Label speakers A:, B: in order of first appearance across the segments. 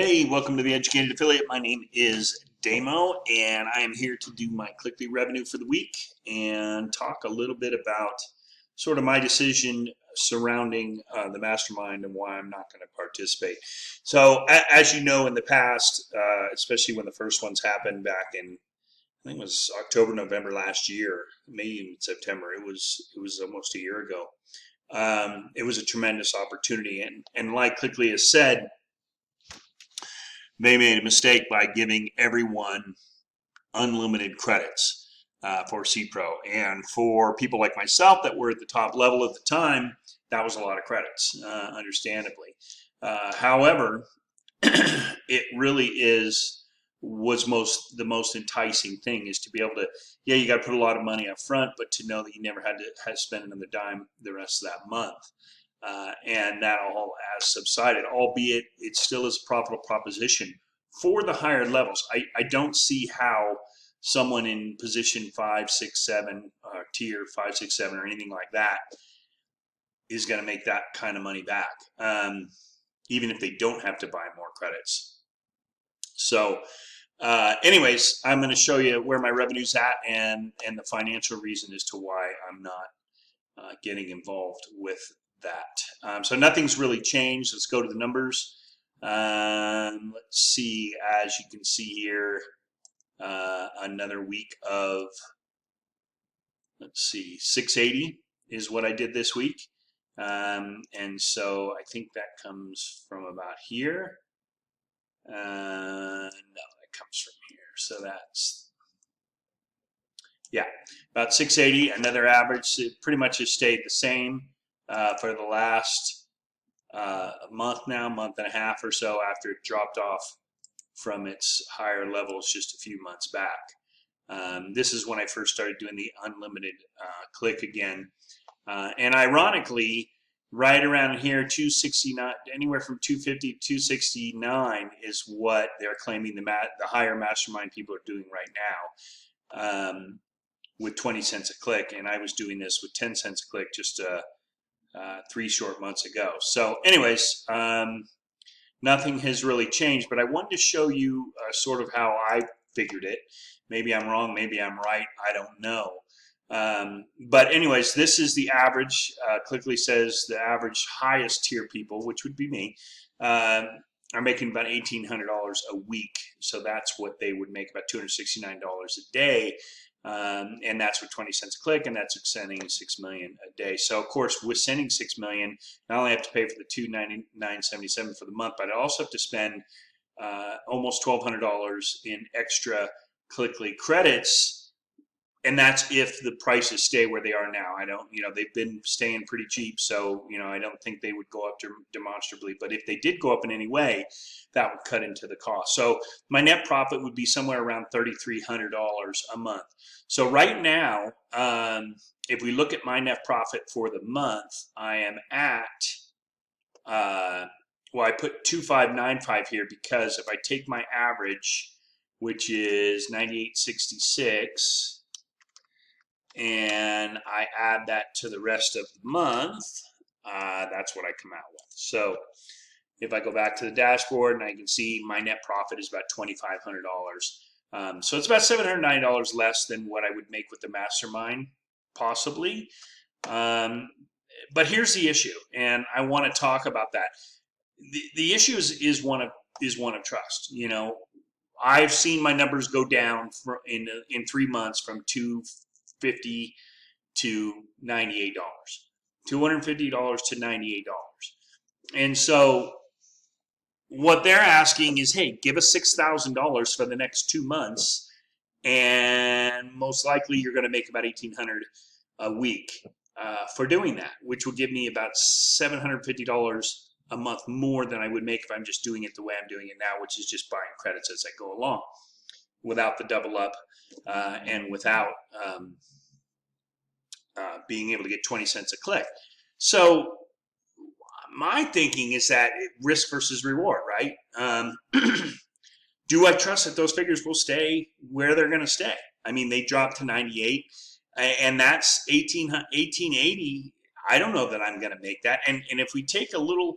A: Hey, welcome to the Educated Affiliate. My name is Damo, and I am here to do my Cliqly revenue for the week and talk a little bit about sort of my decision surrounding the mastermind and why I'm not going to participate. So, as you know, in the past, especially when the first ones happened back in, I think it was October, November last year, maybe even September. It was almost a year ago. It was a tremendous opportunity, and like Cliqly has said, they made a mistake by giving everyone unlimited credits for CPRO. And for people like myself that were at the top level at the time, that was a lot of credits, understandably. However, it really was the most enticing thing is to be able to, yeah, you got to put a lot of money up front, but to know that you never had to spend another dime the rest of that month. And that all has subsided, albeit it still is a profitable proposition for the higher levels. I don't see how someone in position 5, 6, 7, tier 5, 6, 7, or anything like that is going to make that kind of money back, even if they don't have to buy more credits. So anyways, I'm going to show you where my revenue's at and the financial reason as to why I'm not getting involved with that. So nothing's really changed. Let's go to the numbers. Let's see, as you can see here, another week of, let's see, 680 is what I did this week. And so I think that comes from about here. No, that comes from here. So that's, yeah, about 680, another average. It pretty much has stayed the same for the last month now, month and a half or so after it dropped off from its higher levels just a few months back. This is when I first started doing the unlimited click again. And ironically, right around here, 269, anywhere from 250 to 269 is what they're claiming the higher mastermind people are doing right now. With 20 cents a click, and I was doing this with 10 cents a click just 3 short months ago. So anyways, nothing has really changed, but I wanted to show you sort of how I figured it. Maybe I'm wrong, maybe I'm right, I don't know. But anyways, this is the average. Cliqly says the average highest tier people, which would be me, are making about $1,800 a week. So that's what they would make, about $269 a day. And that's with 20 cents a click, and that's sending 6 million a day. So of course, with sending 6 million, not only have to pay for the $299.77 for the month, but I also have to spend almost $1,200 in extra Cliqly credits. And that's if the prices stay where they are now. I don't, they've been staying pretty cheap, so, I don't think they would go up demonstrably. But if they did go up in any way, that would cut into the cost. So my net profit would be somewhere around $3,300 a month. So right now, if we look at my net profit for the month, I am at, well, I put 2,595 here because if I take my average, which is 98.66, and I add that to the rest of the month, that's what I come out with. So if I go back to the dashboard, and I can see my net profit is about $2,500. So it's about $790 less than what I would make with the mastermind, possibly. But here's the issue, and I want to talk about that. The issue is one of trust. I've seen my numbers go down in 3 months from $250 to $98, $250 to $98. And so what they're asking is, hey, give us $6,000 for the next 2 months, and most likely you're going to make about $1,800 a week for doing that, which will give me about $750 a month more than I would make if I'm just doing it the way I'm doing it now, which is just buying credits as I go along, without the double up and without being able to get 20 cents a click. So my thinking is that risk versus reward, right? Do I trust that those figures will stay where they're going to stay? I mean, they dropped to 98, and that's 1880. I don't know that I'm going to make that. And if we take a little,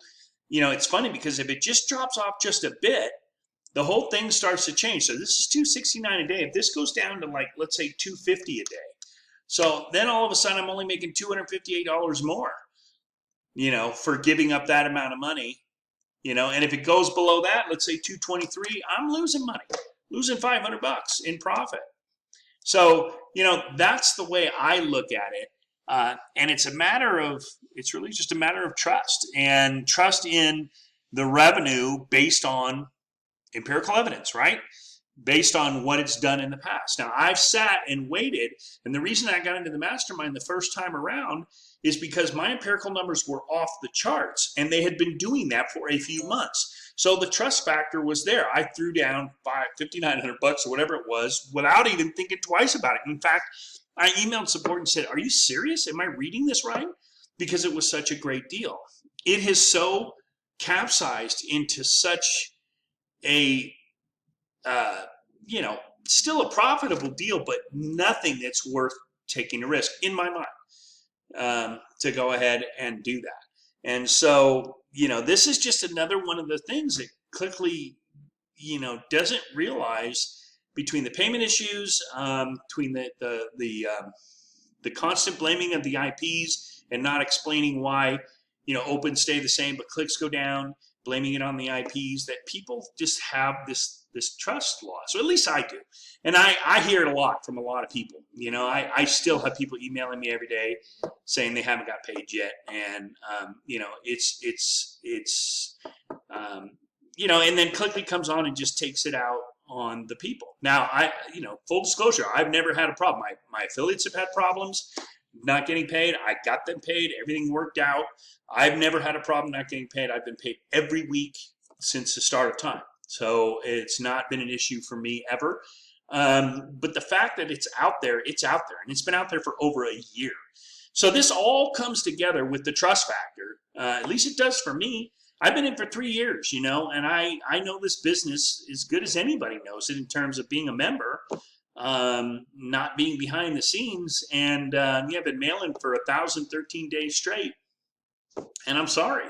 A: it's funny because if it just drops off just a bit, the whole thing starts to change. So this is $269 a day. If this goes down to like, let's say $250 a day. So then all of a sudden I'm only making $258 more, for giving up that amount of money, and if it goes below that, let's say 223, I'm losing money, losing $500 in profit. So, that's the way I look at it. And it's really just a matter of trust, and trust in the revenue based on empirical evidence, right? Based on what it's done in the past. Now, I've sat and waited, and the reason I got into the mastermind the first time around is because my empirical numbers were off the charts, and they had been doing that for a few months. So the trust factor was there. I threw down $5,900 or whatever it was without even thinking twice about it. In fact, I emailed support and said, "Are you serious? Am I reading this right?" Because it was such a great deal. It has so capsized into such a still a profitable deal, but nothing that's worth taking a risk in my mind, to go ahead and do that. And so, this is just another one of the things that Cliqly, doesn't realize, between the payment issues, between the constant blaming of the IPs and not explaining why, opens stay the same, but clicks go down, blaming it on the IPs, that people just have this trust loss, or at least I do. And I hear it a lot from a lot of people. I still have people emailing me every day saying they haven't got paid yet. And, and then Cliqly comes on and just takes it out on the people. Now, full disclosure, I've never had a problem. My affiliates have had problems not getting paid. I got them paid. Everything worked out. I've never had a problem not getting paid. I've been paid every week since the start of time. So it's not been an issue for me ever. But the fact that it's out there, and it's been out there for over a year. So this all comes together with the trust factor. At least it does for me. I've been in for 3 years, and I know this business as good as anybody knows it in terms of being a member, not being behind the scenes. And I've been mailing for 1,013 days straight. And I'm sorry.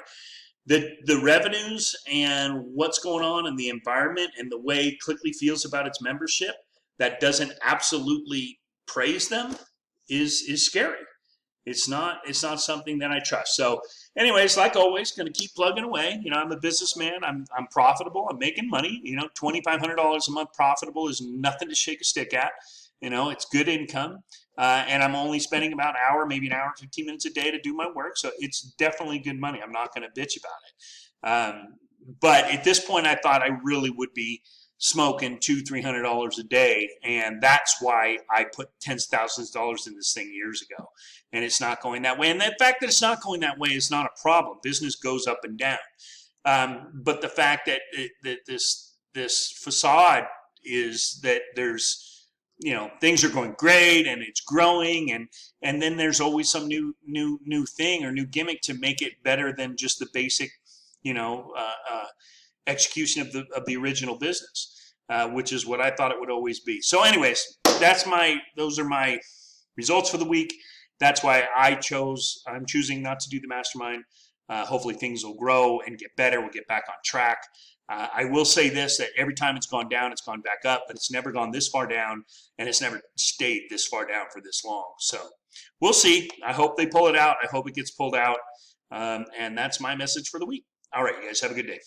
A: The revenues and what's going on in the environment and the way Cliqly feels about its membership that doesn't absolutely praise them is scary. It's not something that I trust. So anyways, like always, going to keep plugging away. I'm a businessman. I'm profitable. I'm making money. $2,500 a month profitable is nothing to shake a stick at. It's good income. And I'm only spending about an hour, maybe an hour, 15 minutes a day to do my work. So it's definitely good money. I'm not going to bitch about it. But at this point, I thought I really would be smoking $200-300 a day. And that's why I put tens of thousands of dollars in this thing years ago. And it's not going that way. And the fact that it's not going that way is not a problem. Business goes up and down. But the fact that this facade is that there's, things are going great and it's growing, and then there's always some new thing or new gimmick to make it better than just the basic, execution of the original business, which is what I thought it would always be. So anyways, those are my results for the week. That's why I'm choosing not to do the mastermind. Hopefully things will grow and get better. We'll get back on track. I will say this, that every time it's gone down, it's gone back up, but it's never gone this far down, and it's never stayed this far down for this long. So we'll see. I hope they pull it out. I hope it gets pulled out. And that's my message for the week. All right, you guys have a good day.